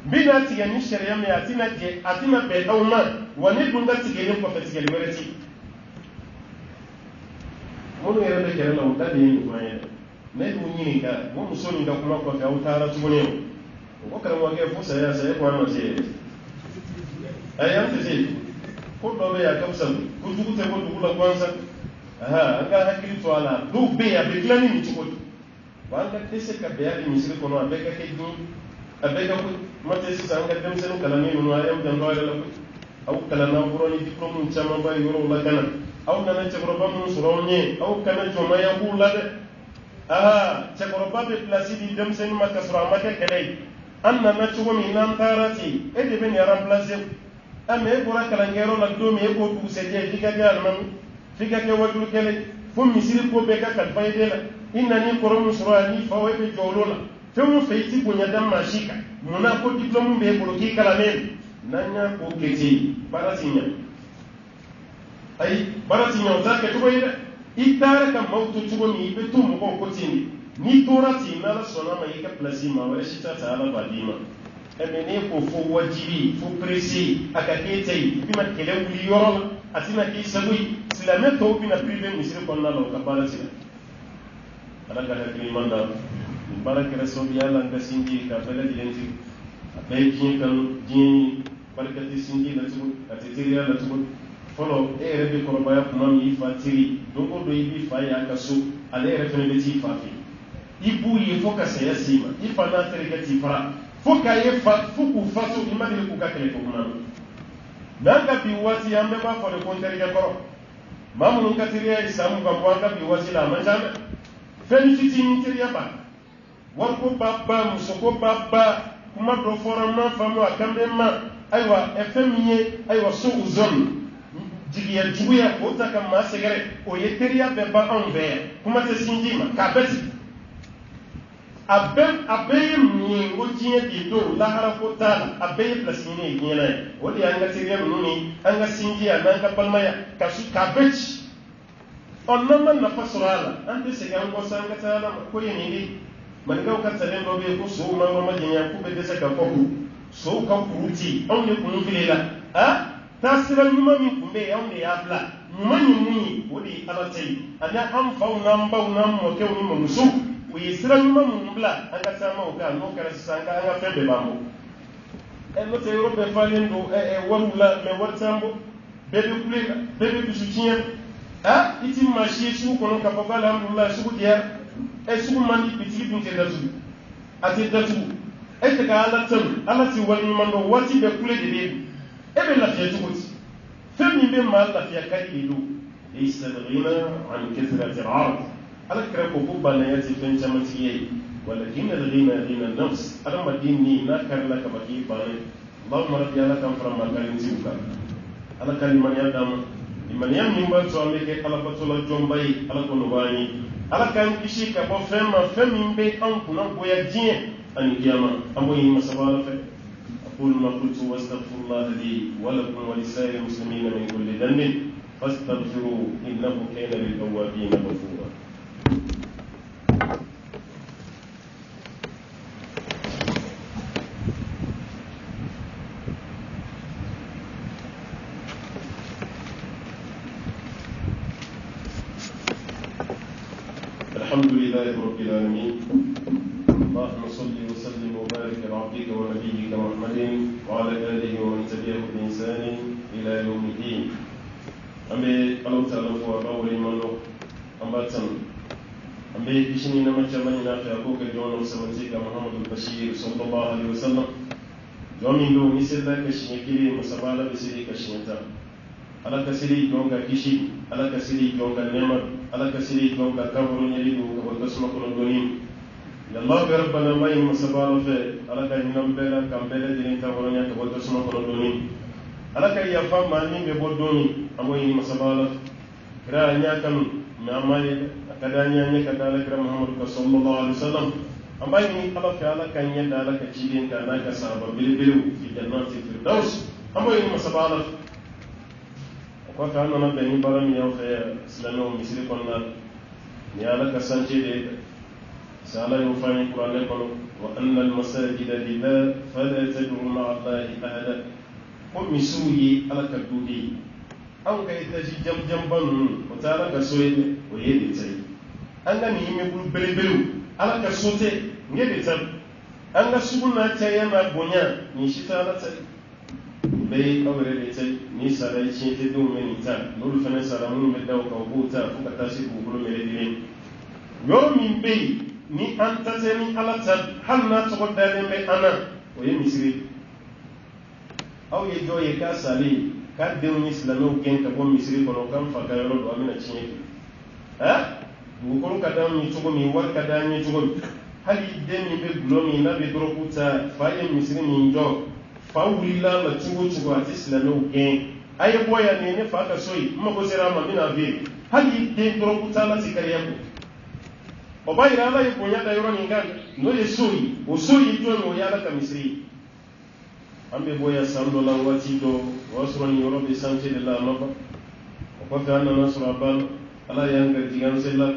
bi na tige ni sharia me atina be awma wa ne dunga tige ne ko tige liberty mo ne yere kere la utade ni ko ne du nyini ka mo musoni ka kuma ko ka utara tubone ko kala mo ke fusa ya sai ko no se ayam te ko do be ya kamsa ko dugu te ko dugu la kwanza anga hakili to ala du be ya be klani ni tuko wanga tese ka be ya ni misiri ko no abeka ke du abeka ko mate si sanga dem se no kala ni no ayam dan do ala ko au kala na buro ni diplôme chama ba yoro la kana au kana che ko ba mo suro ni au kana joma ya bu la de cekoroba be place di denmisɛnnin ma ka sɔrɔ a ma kɛ kɛlɛ ye an nana cogo min n'an taara ten e de bɛ nin remplacer ame bora kalangero la do me ko tu se je fika ga man fika ke wadu kele fo misiri ko be ka kal fayde la inna ni korom surani fa wa be jolola fe mo feyti ko nyada mashika muna ko diplôme be ko ki kala men nanya ko keti baratinya ay baratinya ta ke to ida itara ka mautu tugo mi be tum ko tini ni torati na la sona ma yika plasima wala shita ta ala badima emene ko fo wajibi fo presi akakete bima kele wuli yoro atina ki sabui silame to bina prive misiri konna lo ka baratina ala ka hakri manda baraka rasul yalla nga sinji ka bala dilenti abay kin kan jini barakati sinji la tubu atitiriya la tubu folo e rebe ko baya kuma mi fatiri dogo do ibi fa ya kasu ale refene be ti fafi ibu yi foka saya sima ifana terigati fara foka ye fa fuku faso imani ku ka kele ko kuma nanga bi wasi ambe ba fo de konteriga ko mamu katiriya isamu ba mwanga bi wasi la manjana felicity ni teriya ba warko baba musoko baba kuma do forama famu akambe ma aywa efemiye aywa so uzon jigiya juguya ko taka ma segere o yeteriya be ba envers kuma te sinjima kabeti abe mi ngojiye bido la harako tala abe plasine yina wodi anga teriya nuni anga sinjiya nanga palmaya kasu kabeti onnama na fasurala ante sega ngo sanga tala ko yini manikaw ka talen do be ko so ma ma jinya ku be de saka foku so ka kuruti on ne kunu filela tasira nyuma mi kumbe ya on ya bla nyuma nyumi wodi alatai ana am fauna mbauna mo ke oni mo musu wi sira nyuma mu bla anga sama o ka no kala sanga anga febe bambo no te europe falendo warula me wartambo bebe kusutia iti machi su kono ka papa alhamdulillah su dia su mandi biti binti datu ati datu te ka ala tam ala ti wal mando wati be kule de ebe la fiatu wuti fami be mal la fiya kailu laysa ghina an kathrati al-ard ala kra ko bubba na yati fen jamati yi walakin al-ghina ghina an-nafs ala madini na karla ka baki bane allahumma rabbi ala kam faram ma kalin tiuka ala kaliman yadam liman yamni ba to ameke ala batola jombay ala ko nobani ala kan kishi ka bo fema fami be an kuna boya dien an kiyama amoyi masabala fe أقول ما قلت واستغفر الله لي ولكم ولسائر المسلمين من كل ذنب فاستغفروا إنه كان للأوابين غفورا. الحمد لله رب العالمين اللهم صل وسلم وبارك على عبدك ونبيك محمد وعلى آله ومن تبعه بإحسان إلى يوم الدين. أمي الله تعالى فوق منه أمباتن أمي بشني نما جمعني نافع أبوك الجون وسمتيك محمد البشير صلى الله عليه وسلم جومي لو مثل كشني كلي مسبالة بسيري كشنيتا على كسيري جونغا كيشي على كسيري جونغا نمر على كسيري جونغا كابرون يريدو كبر كسمكون دونين Allah rabbana may masabalo fe alaka hinam bela kambele dinin ta woronya ke boddo suma ko doni alaka ya fa mani be boddoni amoy masabalo kra nya kan namay akadanya nya kadala kra muhammad sallallahu alaihi wasallam amay ni ala fe alaka nya dala ka cibin ka na ka sahaba bilbilu fi jannati firdaus amoy masabalo ko ka nana be ni baram ya fe islamo misri konna ni alaka sanje de سألا يوفاني القرآن يقول وأن المساجد لله فلا تدعوا مع الله أحدا قم سوي على كدودي أو كيتجي جنبا وتعالى كسوي ويدي تاي أنا مهم يقول بلبلو على كسوتي يدي تاي أنا سبنا تاي ما بنيا نشيتا على تاي بي أوري تاي نيسا لا يشيت دوم من تاي نور فنسا رامون مداو كوبوتا فكتاسي بوكلو ملدين يوم من بي ni an tateni ala tan hal na to dalen be ana o ye misri aw ye joye ka sali ka de ni islamo gen ka bo misri ko no kam fa ka yoro do amina chinye du ko ka dan ni to mi war ka dan ni to hali de ni be glo mi na be dro kuta fa ye misri ni jo fa wulila la chugo ati silame gen aye boya ne fa ka soyi mako sera ma mina ve hali de toro kutala tikariya ko o bayira ala yi bonya da yoro ninga no ye soyi o soyi to no ya la ka misri ambe boya sando la wati do wasro ni yoro be sante de la maba o ko ta na nasra bal ala yang ga digan sella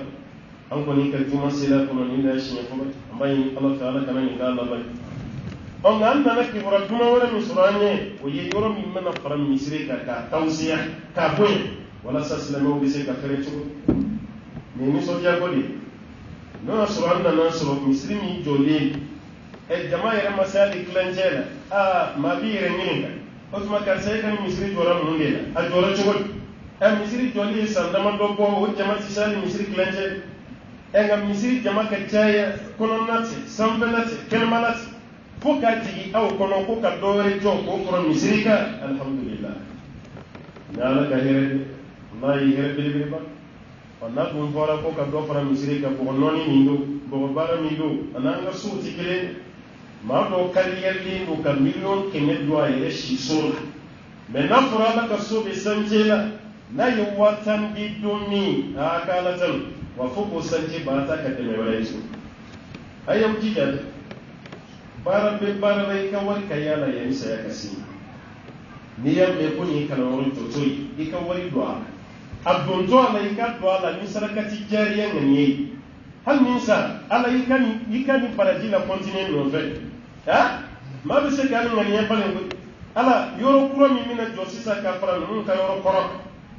an ko ni ka juma sella ko ni da shi ne ko ambai Allah ta'ala kana ni ga Allah bai on ga anna ki wora juma wala mi suranye o ye yoro mi mana faram misri ka tawsiya ka boy wala saslama bi se ka fere chugo ni mi so dia ko di no suranna na suro misri mi jole e jama yere masali klanjela ma bi yere nginga o tuma ka sai kan misri jora mun ngela a jora chugo e misri jole sandama do bo o jama ti sali misri klanjela e ga misri jama ka taya kono nati sambenati kelmanati fo ka tigi aw kono ko ka dore jo ko kono misri ka alhamdulillah nala ka here wallahi here bele ba onna dum fora ko ka do fara misri ka ko noni mindo bo bara mindo ananga suuti kele ma do kaliyalli do ka million kenet do ay shi sura me na fora la ka so be sanjela na yuwatan biduni akala tan wa fuko sanje ba ta ka de me wala isu ayam jidal bara be bara bai kawar kayala ya isa ya kasi ni ya me kuni kana wurin totoyi ika wari du'a abdon to ala ika du'a la ni sarakati jariya ngani hal min sa ala ika ni paradila continue no fe ha ma be se kan ngani ya palen ala yoro kuro mi mina jo sisa ka fara no ka yoro koro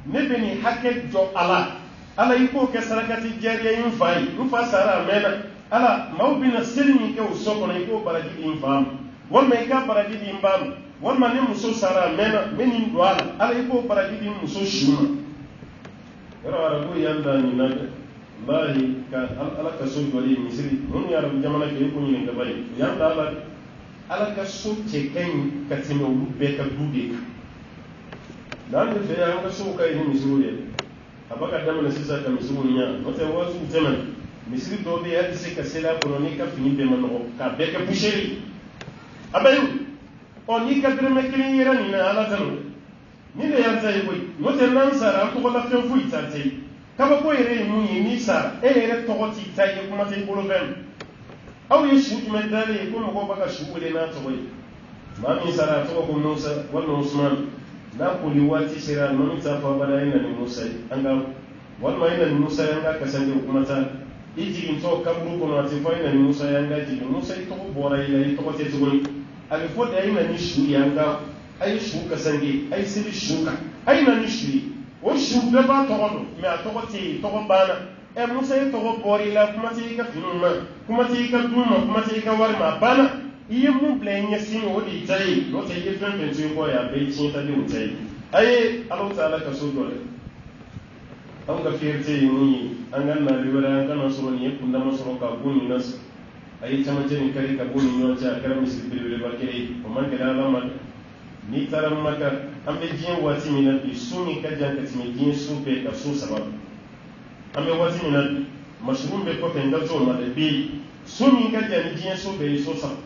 ne be ni hakke jo ala iko ke sarakati jariya yin fa sara mena ala mawbina selmi ke usoko na iko barajidi infam wal mai ka barajidi imbam wal man muso sara mena menin duala ala iko barajidi muso shuma yara arabu yanda ni na wallahi ka ala ka so dole misri mun ya rabu jamana ke ko ni ngabari yanda ala ka so ce kan ka tino lubbe ka dude dan da ya ka so kai ni misri abaka damana sisa ka misri nya wata wasu zaman misiri dɔw bɛ yen hali se ka sela kɔnɔ n'i ka fini bɛɛ ma nɔgɔ k'a bɛɛ kɛ boucherie abayi n'i ka dɛrɛmɛ kelen yera nin na ala tanu ni de y'an ta ye koyi n'o tɛ n'an sara an tɔgɔ la fɛn foyi t'an tɛ ye kabako yɛrɛ ye mun ye n'i sara e yɛrɛ tɔgɔ t'i ta ye kuma tɛ i bolo fɛn aw ye su jumɛn dalen ye ko mɔgɔw b'a ka su wele n'a tɔgɔ ye maa min sara a tɔgɔ ko musa walima usman n'a koli waati sera maa min t'a fɔ abada e na ni musa ye an ka walima e na ni musa ye an ka kasange o kuma t'a ijigin to kaburu kono ati fo ina ni musa yanga jigi musa ito bora ila ito ko tetugoni ali fo da ina ni shu yanga ay shu kasangi ay sibi shuka ay na ni shu o shu be ba to godo me atoko ti to go bana e musa ito go bori la kuma ti ka finuma kuma ti ka duma kuma ti ka war ma bana iye mu blenya sin o di tai no te ye fen fen ti ko ya be tin ta di o tai ay Allah ta'ala ka so dole an ka fiyarce yi muni an ganna libera an kana soro ni kunda masoro ka guni nas ayi tamanje ni kari ka guni no cha kara misir bilbile bakere o man kada lama ni taram maka an be jin wati mina bi suni ka jan ka timi jin su be ka su sabab an be wati mina mashrum be ko kan da to ma de bi suni ka jan jin su be so sabab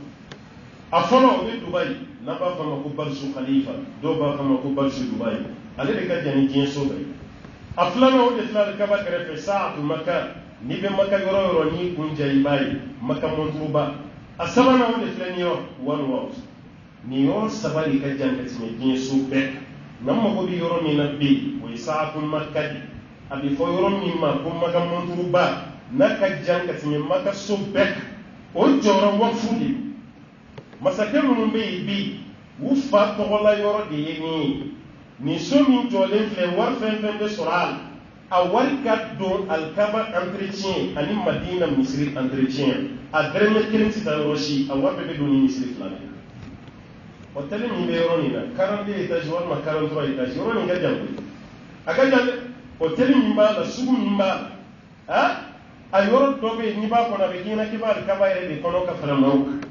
a folo be dubai na ba fa ma ko barsu khalifa do ba fa ma ko barsu dubai ale de ka jan jin su be aflama o de tla ka ba kare fe sa'atu makka ni be makka yoro ni kunja ibai makka montuba asabana o de tla ni yo one word ni yo sabali ka janga time din su be namma ko bi yoro ni nabbi wa sa'atu makka abi fo yoro ni ma ko makka montuba naka janga time makka su be o joro wa fudi masake mun be bi wu fa to la yoro de yeni ni so min jolen fle war fen be soral a war ka don alkaba entretien ani madina misri entretien a dernier kilim ci tan roshi a war be don misri flane hotel ni be yoro ni na 42 étages war ma 43 étages yoro ni ga jambo aga jambe hotel ni ba la sugu ni ba a yoro dobe ni ba ko na be kina kiba alkaba ere be kono ka fara mawka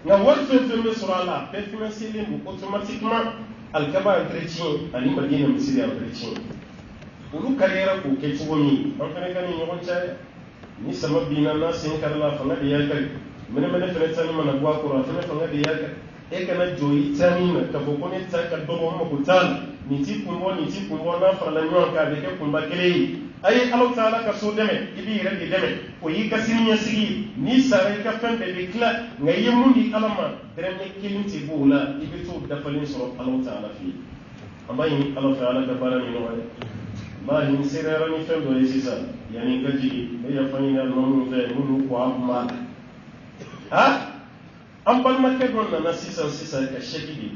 na war fen be soral a pe financier mu automatiquement alkaba entretien ani madina misiri entretien ulu karera ko ke tugoni an fene kan ni gon chaye ni sama bina na sen karla fanga de yakal mene fene tan mana gwa ko fene fanga de yakal e kana joyi tanina ka bo kone ta ka do mo ko tan ni ti kumbo na fara la nyon ka de ke kumba kele ay Allah taala ka so deme ibi re di deme o yi ka siniya sigi ni sare ka fen de kla ngay yemundi alama dere ne kilinti bula ibi to dafalin so Allah taala fi amay Allah taala ka barani no wala ma ni sirera ni fen do sisa yani gaji e ya fani na no fe munu ko amma ha am bal makke don na sisa ka sheki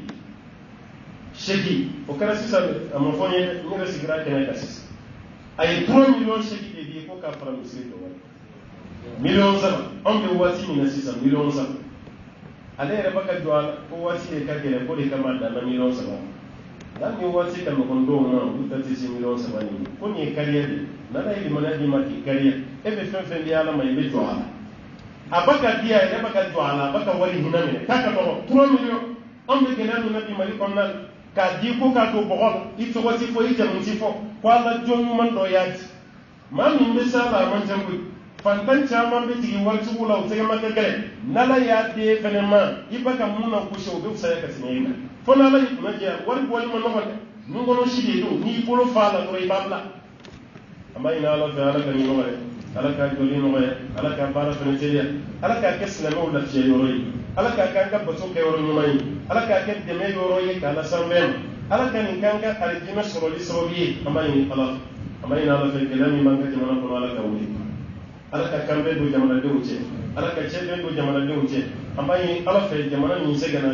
o kara sisa am fo ni nga sigira kene ka sisa ay 3 millions sheki de bi ko ka fara misri to wala millions sama am be wati ni na sisa millions sama ale re baka jwala ko wati e ka gele ko de kama da na millions sama dan ni wati kan ko ndo ma utati si millions sama ni ko ni kariya de na da ili manadi ma ki kariya e be fen di ala mai be jwala abaka dia ya baka jwala baka wali hiname taka do 3 millions am be gele no nabi mali konnal ka di ko ka to bogol ito wati fo ite mun sifo kwala jonu man do yaji man min be sala man jambu fantan chama be tigi waltu wula o tege makka gele nala ya de fenema ibaka munna ko show be usaya ka sinina fo nala yuna je wal wal man no wala ngono shidi do ni polo fala do ibabla amma ina Allah ta'ala kan ni wala alaka jolino wala alaka bara fenetiya alaka kesna mawla fi yoroyi alaka kanga bato ke woro nyumai alaka ke deme yoro ye kala sambem alaka ni kanga aljina soroli sobi amai Allah amai na Allah fe kelami manga jamana ko alaka wuli alaka kambe do jamana de uche alaka chebe do jamana de uche amai Allah fe jamana ni segana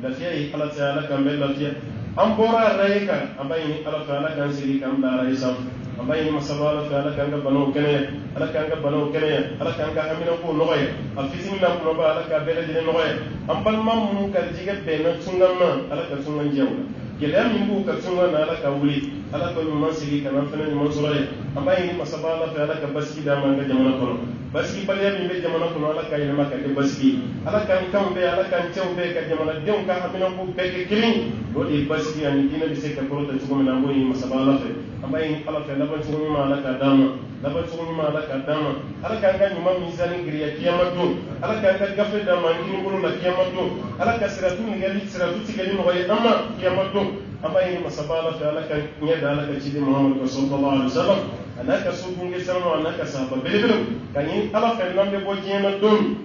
lafiya yi Allah ta'ala kambe lafiya am bora rayka amai Allah ta'ala kan sigi kam da raisam amai ni masabala ta'ala kanga bano kene alaka kanga bano kene alaka kanga amina ko noye afisini na ko ba alaka bele de noye am bal mam mu kal jige be na tungamma alaka tungan jawla gele min bu ka tungan alaka wuli alaka min masigi kana fana ni mansuraye amai ni masabala ta'ala ka baski da manga jamana kono baski baliya min be jamana kono alaka ina maka de baski alaka kam be alaka tew be ka jamana dew ka amina ko be ke kilin do di baski ani dina bi se ka ko ta tugumna moyi masabala fe amai alaka laban tugumma alaka dama laban tugumma alaka dama alaka nga nyuma mizani giriya kiyamatu alaka nga gafe dama ngini bulu la kiyamatu alaka siratu ngali siratu tigali no way amma kiyamatu amai ni masabala fe alaka nyada alaka chidi muhammad sallallahu alaihi wasallam anaka sugunge sama anaka sahaba belebele kanyi ala fe lambe bo jema don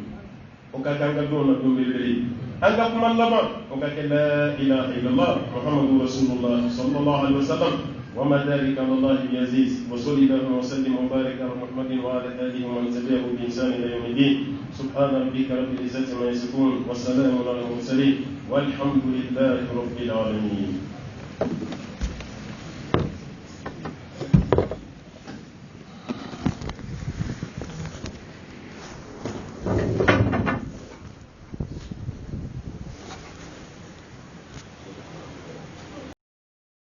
o ka kanga don na don belebele anga kuma lama o ka la ilaha illallah muhammadur rasulullah sallallahu alaihi wasallam وما ذلك على الله بعزيز وصل اللهم وسلم وبارك على محمد وعلى اله ومن تبعه بإحسان الى يوم الدين سبحان ربك رب العزه عما يصفون والسلام على المرسلين والحمد لله رب العالمين